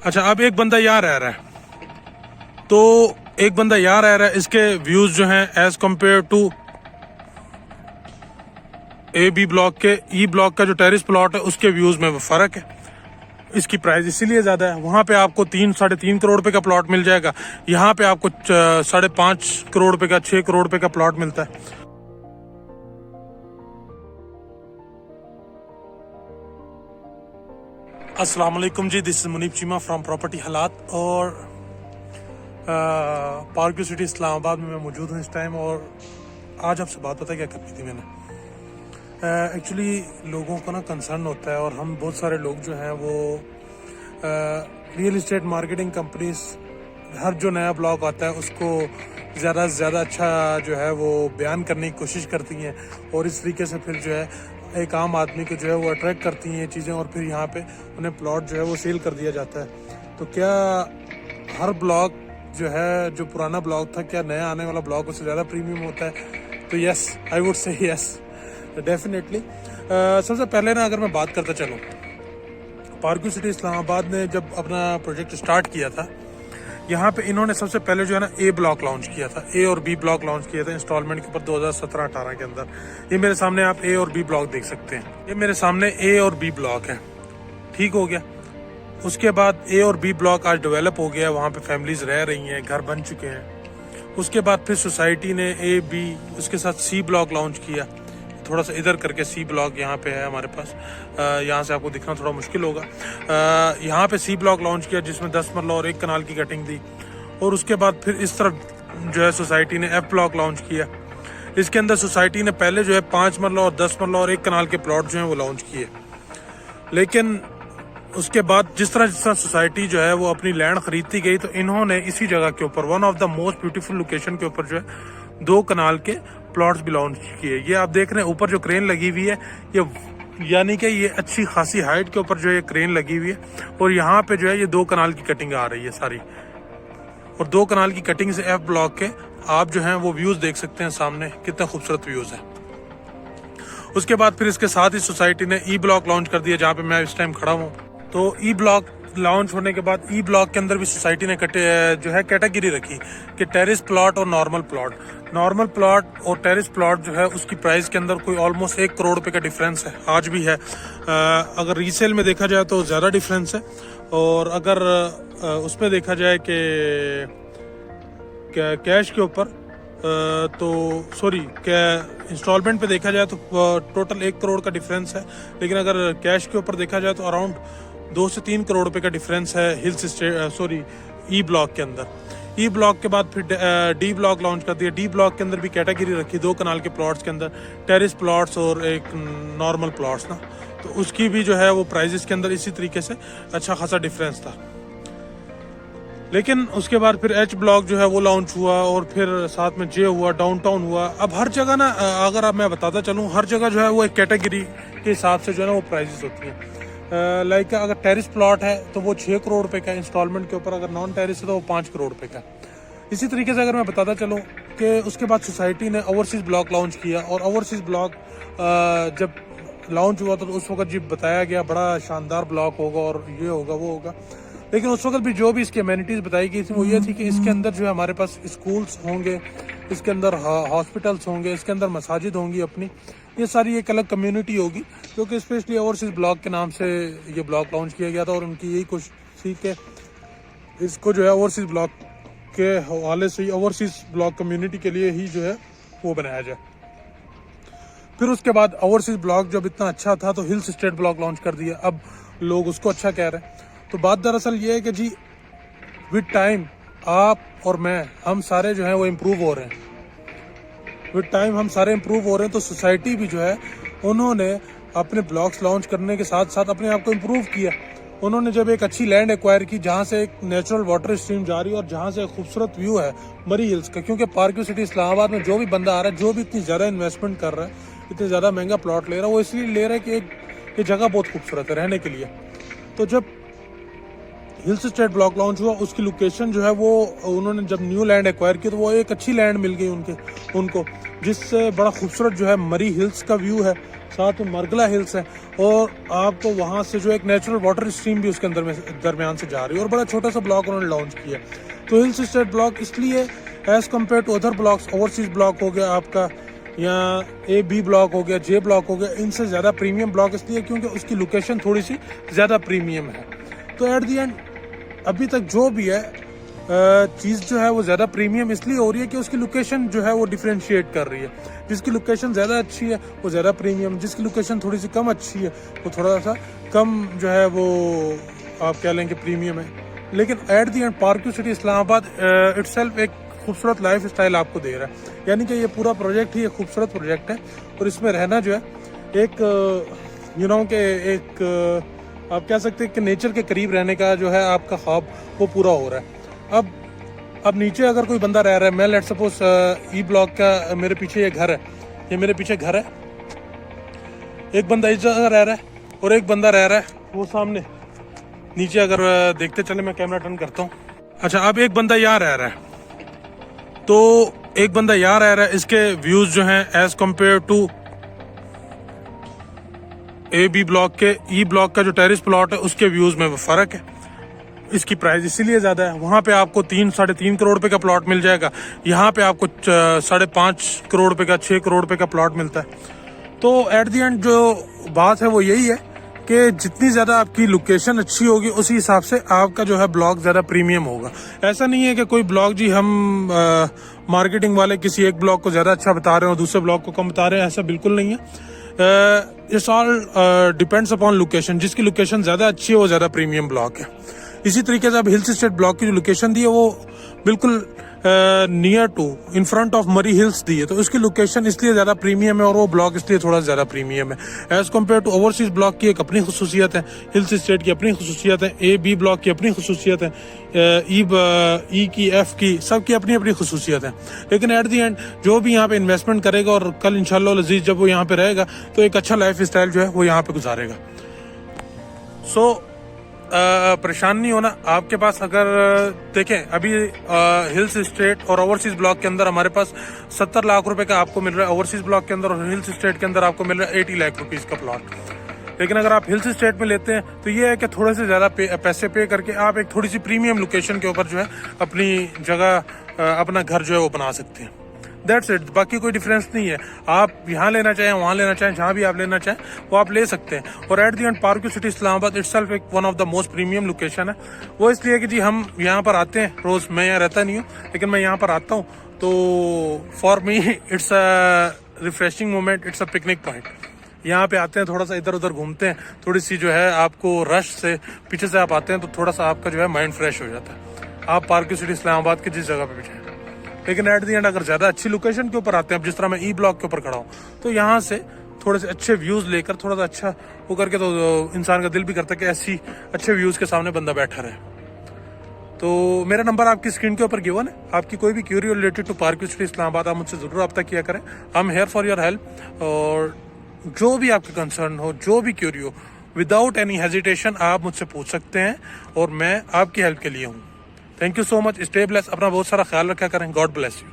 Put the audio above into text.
अच्छा, अब एक बंदा यहाँ रह रहा है, तो एक बंदा यहाँ रह रहा है, इसके व्यूज जो हैं as compared to A B block के, ई ब्लॉक का जो टेरेस प्लॉट है उसके व्यूज में वो फर्क है। इसकी प्राइस इसीलिए ज्यादा है। वहां पे आपको 3-3.5 करोड़ रुपए का प्लॉट मिल जाएगा, यहाँ पे आपको 5.5 करोड़ रुपए का, 6 करोड़ रुपए का प्लॉट मिलता है। अस्सलाम वालेकुम जी, this is Muneeb Cheema from property Halaat, और पार्क व्यू सिटी इस्लामाबाद में मैं मौजूद हूँ इस टाइम। और आज आपसे बात पता है क्या करनी थी मैंने। एक्चुअली लोगों को ना कंसर्न होता है, और हम बहुत सारे लोग जो हैं वो रियल इस्टेट मार्केटिंग कंपनीज हर जो नया ब्लॉक आता है उसको ज़्यादा से ज़्यादा अच्छा जो है वो बयान करने की कोशिश करती हैं, और इस तरीके से फिर जो है एक आम आदमी को जो है वो अट्रैक्ट करती हैं ये चीज़ें, और फिर यहाँ पे उन्हें प्लॉट जो है वो सेल कर दिया जाता है। तो क्या हर ब्लॉक जो है, जो पुराना ब्लॉक था, क्या नया आने वाला ब्लॉक उससे ज़्यादा प्रीमियम होता है? तो yes, I would say yes, definitely. सबसे पहले ना अगर मैं बात करता चलूँ, पार्क व्यू सिटी इस्लामाबाद ने जब अपना प्रोजेक्ट स्टार्ट किया था, यहाँ पे इन्होंने सबसे पहले जो है ना ए ब्लॉक लॉन्च किया था, ए और बी ब्लॉक लॉन्च किया था इंस्टॉलमेंट के ऊपर 2017-18 के अंदर। ये मेरे सामने आप ए और बी ब्लॉक देख सकते हैं, ये मेरे सामने ए और बी ब्लॉक है, ठीक हो गया। उसके बाद ए और बी ब्लॉक आज डेवलप हो गया, वहाँ पे फैमिलीज रह रही हैं, घर बन चुके हैं। उसके बाद फिर सोसाइटी ने ए बी, उसके साथ सी ब्लॉक लॉन्च किया, थोड़ा सा इधर करके सी ब्लॉक यहाँ पे है हमारे पास, यहाँ से आपको दिखना थोड़ा मुश्किल होगा। यहाँ पे सी ब्लॉक लॉन्च किया जिसमें 10 मरला और 1 कनाल की कटिंग दी, और उसके बाद फिर इस तरफ जो है सोसाइटी ने एफ ब्लॉक लॉन्च किया। इसके अंदर सोसाइटी ने पहले जो है 5 मरला और 10 मरला और 1 कनाल के प्लॉट जो है वो लॉन्च किए, लेकिन उसके बाद जिस तरह सोसाइटी जो है वो अपनी लैंड खरीदती गई, तो इन्होंने इसी जगह के ऊपर one of the most beautiful location के ऊपर जो है 2 कनाल के प्लॉट्स भी लॉन्च किए। ये आप देख रहे हैं ऊपर जो क्रेन लगी हुई है, ये यानी कि ये अच्छी खासी हाइट के ऊपर जो है क्रेन लगी हुई है, और यहाँ पे जो है ये 2 कनाल की कटिंग आ रही है सारी, और 2 कनाल की कटिंग से एफ ब्लॉक के आप जो है वो व्यूज देख सकते हैं सामने, कितने खूबसूरत व्यूज है। उसके बाद फिर इसके साथ ही सोसाइटी ने ई ब्लॉक लॉन्च कर दिया, जहाँ पे मैं इस टाइम खड़ा हूँ। तो ई ब्लॉक लॉन्च होने के बाद ई ब्लॉक के अंदर भी सोसाइटी ने जो है कैटेगरी रखी कि टेरेस प्लॉट और नॉर्मल प्लॉट। नॉर्मल प्लॉट और टेरेस प्लॉट जो है उसकी प्राइस के अंदर कोई ऑलमोस्ट 1 करोड़ रुपए का डिफरेंस है, आज भी है। अगर रीसेल में देखा जाए तो ज़्यादा डिफरेंस है, और अगर उसमें देखा जाए कि कैश के ऊपर तो सॉरी इंस्टॉलमेंट पे देखा जाए तो टोटल 1 करोड़ का डिफरेंस है, लेकिन अगर कैश के ऊपर देखा जाए तो अराउंड 2 से 3 करोड़ रुपए का डिफरेंस है ई ब्लॉक के अंदर। ई ब्लॉक के बाद फिर डी ब्लॉक लॉन्च कर दिया। डी ब्लॉक के अंदर भी कैटेगरी रखी 2 कनाल के प्लॉट्स के अंदर, टेरेस प्लॉट्स और एक नॉर्मल प्लॉट्स ना, तो उसकी भी जो है वो प्राइजेस के अंदर इसी तरीके से अच्छा खासा डिफरेंस था। लेकिन उसके बाद फिर एच ब्लॉक जो है वो लॉन्च हुआ, और फिर साथ में जे हुआ, डाउनटाउन हुआ। अब हर जगह ना, अगर अब मैं बताता चलूँ, हर जगह जो है वो एक कैटेगरी के हिसाब से जो है ना वो प्राइजेस होती हैं। लाइक अगर टेरिस प्लॉट है तो वो 6 करोड़ रुपए का इंस्टॉलमेंट के ऊपर, अगर नॉन टेरिस है तो वो 5 करोड़ रुपए का। इसी तरीके से अगर मैं बताता चलूँ कि उसके बाद सोसाइटी ने ओवरसीज ब्लॉक लॉन्च किया, और ओवरसीज ब्लॉक जब लॉन्च हुआ तो उस वक्त जी बताया गया बड़ा शानदार ब्लॉक होगा और ये होगा वो होगा, लेकिन उस वक्त भी जो भी इसकी अमेनिटीज बताई गई थी वो ये थी कि इसके अंदर जो है हमारे पास स्कूल्स होंगे, इसके अंदर हॉस्पिटल्स होंगे, इसके अंदर मसाजिद होंगी अपनी, ये सारी एक अलग कम्युनिटी होगी, क्योंकि स्पेशली ओवरसीज ब्लॉक के नाम से ये ब्लॉक लॉन्च किया गया था, और उनकी यही कोशिश थी कि इसको जो है ओवरसीज ब्लॉक के हवाले से ओवरसीज ब्लॉक कम्युनिटी के लिए ही जो है वो बनाया जाए। फिर उसके बाद ओवरसीज ब्लॉक जब इतना अच्छा था तो हिल्स स्टेट ब्लॉक लॉन्च कर दिया, अब लोग उसको अच्छा कह रहे हैं। तो बात दरअसल ये है कि जी विद टाइम आप और मैं, हम सारे जो हैं वो इम्प्रूव हो रहे हैं, विद टाइम हम सारे इम्प्रूव हो रहे हैं। तो सोसाइटी भी जो है उन्होंने अपने ब्लॉक्स लॉन्च करने के साथ साथ अपने आप को इम्प्रूव किया। उन्होंने जब एक अच्छी लैंड एक्वायर की जहाँ से एक नेचुरल वाटर स्ट्रीम जा रही है और जहाँ से एक खूबसूरत व्यू है मरी हिल्स का, क्योंकि पार्क व्यू सिटी इस्लामाबाद में जो भी बंदा आ रहा है, जो भी इतनी ज़्यादा इन्वेस्टमेंट कर रहा है, इतने ज़्यादा महंगा प्लॉट ले रहा है, वो इसलिए ले रहा है कि एक ये जगह बहुत खूबसूरत है रहने के लिए। तो जब हिल्स स्टेट ब्लॉक लॉन्च हुआ, उसकी लोकेशन जो है वो उन्होंने जब न्यू लैंड एक्वायर की तो वो एक अच्छी लैंड मिल गई उनको, जिससे बड़ा खूबसूरत जो है मरी हिल्स का व्यू है, साथ में मरगला हिल्स है, और आपको वहाँ से जो एक नेचुरल वाटर स्ट्रीम भी उसके अंदर में दरमियान से जा रही है, और बड़ा छोटा सा ब्लॉक उन्होंने लॉन्च किया। तो हिल्स स्टेट ब्लॉक इसलिए as compared to other blocks, overseas block हो गया आपका, या A-B ब्लॉक हो गया, J ब्लॉक हो गया, इनसे ज़्यादा प्रीमियम ब्लॉक इसलिए क्योंकि उसकी लोकेशन थोड़ी सी ज़्यादा प्रीमियम है। तो एट दी एंड अभी तक जो भी है चीज़ जो है वो ज़्यादा प्रीमियम इसलिए हो रही है कि उसकी लोकेशन जो है वो डिफ्रेंशिएट कर रही है। जिसकी लोकेशन ज़्यादा अच्छी है वो ज़्यादा प्रीमियम, जिसकी लोकेशन थोड़ी सी कम अच्छी है वो थोड़ा सा कम जो है वो आप कह लें कि प्रीमियम है। लेकिन eight the end park city Islamabad itself एक खूबसूरत लाइफ स्टाइल आपको दे रहा है। यानी कि ये पूरा प्रोजेक्ट ही एक खूबसूरत प्रोजेक्ट है, और इसमें रहना जो है एक यू नो के एक आप कह सकते हैं कि नेचर के करीब रहने का जो है आपका ख्वाब वो पूरा हो रहा है। अब नीचे अगर कोई बंदा रह रहा है, मैं लेट सपोज ई ब्लॉक का मेरे पीछे ये घर है, ये मेरे पीछे घर है, एक बंदा इस जगह रह रहा है और एक बंदा रह रहा है वो सामने नीचे। अगर देखते चले, मैं कैमरा टर्न करता हूँ। अच्छा, अब एक बंदा यहाँ रह रहा है, तो एक बंदा यहाँ रह रहा है, इसके व्यूज जो हैं as compared to A-B block के ई ब्लॉक का जो टेरिस प्लॉट है उसके व्यूज में वो फर्क है। इसकी प्राइस इसीलिए ज्यादा है। वहां पे आपको 3-3.5 करोड़ रुपए का प्लॉट मिल जाएगा, यहाँ पे आपको 5.5 करोड़ रुपए का, 6 करोड़ रुपए का प्लॉट मिलता है। तो एट दी एंड जो बात है वो यही है कि जितनी ज़्यादा आपकी लोकेशन अच्छी होगी उसी हिसाब से आपका जो है ब्लॉग ज़्यादा प्रीमियम होगा। ऐसा नहीं है कि कोई ब्लॉग जी हम मार्केटिंग वाले किसी एक ब्लॉग को ज़्यादा अच्छा बता रहे हैं और दूसरे ब्लॉग को कम बता रहे हैं, ऐसा बिल्कुल नहीं है। It's all depends upon location. जिसकी लोकेशन ज़्यादा अच्छी है वो ज़्यादा प्रीमियम ब्लॉग है। इसी तरीके से अब हिल्स स्टेट ब्लॉक की जो लोकेशन दी है वो बिल्कुल near to in front of Murree hills दी है, तो उसकी लोकेशन इसलिए ज़्यादा प्रीमियम है और वो ब्लॉक इसलिए थोड़ा ज़्यादा प्रीमियम है as compared to overseas block की एक अपनी खसूसियत है, हिल्स स्टेट की अपनी खसूसियत है, A-B ब्लॉक की अपनी खसूसियत है, E की, F की, सब की अपनी अपनी खसूसियत है। लेकिन एट दी एंड जो भी यहाँ पे इन्वेस्टमेंट करेगा और कल इंशाल्लाह अज़ीज़ जब वो यहाँ पे रहेगा तो एक अच्छा लाइफ स्टाइल जो है वो यहाँ पे गुजारेगा। सो परेशान नहीं होना। आपके पास अगर देखें अभी हिल्स स्टेट और ओवरसीज ब्लॉक के अंदर हमारे पास 70 लाख रुपए का आपको मिल रहा है, ओवरसीज ब्लॉक के अंदर और हिल्स स्टेट के अंदर आपको मिल रहा है 80 लाख रुपीस का प्लॉट। लेकिन अगर आप हिल्स स्टेट में लेते हैं तो ये है कि थोड़े से ज़्यादा पैसे पे करके आप एक थोड़ी सी प्रीमियम लोकेशन के ऊपर जो है अपनी जगह अपना घर जो है वो बना सकते हैं। दैट्स इट, बाकी कोई डिफरेंस नहीं है। आप यहाँ लेना चाहें, वहाँ लेना चाहें, जहाँ भी आप लेना चाहें वो आप ले सकते हैं। और at the end park city Islamabad itself एक one of the most premium location है। वो इसलिए कि जी हम यहाँ पर आते हैं रोज़, मैं यहाँ रहता नहीं हूँ लेकिन मैं यहाँ पर आता हूँ, तो for me it's a refreshing moment, it's a picnic point. यहाँ पे आते हैं, थोड़ा सा इधर उधर घूमते हैं, थोड़ी सी जो है आपको रश से पीछे से आप आते हैं तो थोड़ा सा आपका जो है माइंड फ्रेश हो जाता है। आप पार्क सिटी इस्लामाबाद के जिस जगह पे भी जाएं। लेकिन एट दी एंड अगर ज़्यादा अच्छी लोकेशन के ऊपर आते हैं, अब जिस तरह मैं ई ब्लॉक के ऊपर खड़ा हूँ, तो यहाँ से थोड़े से अच्छे व्यूज़ लेकर थोड़ा सा अच्छा वो करके तो इंसान का दिल भी करता है कि ऐसी अच्छे व्यूज़ के सामने बंदा बैठा रहे। तो मेरा नंबर आपकी स्क्रीन के ऊपर गिवन है। आपकी कोई भी query related to park city Islamabad आप मुझसे ज़रूर रब्ता किया करें। I am here for your help, और जो भी आपके कंसर्न हो, जो भी क्यूरी हो, विदाउट एनी हेजिटेशन आप मुझसे पूछ सकते हैं और मैं आपकी हेल्प के लिए हूँ। Thank you so much. Stay bless, अपना बहुत सारा ख्याल रखा करें। God bless you.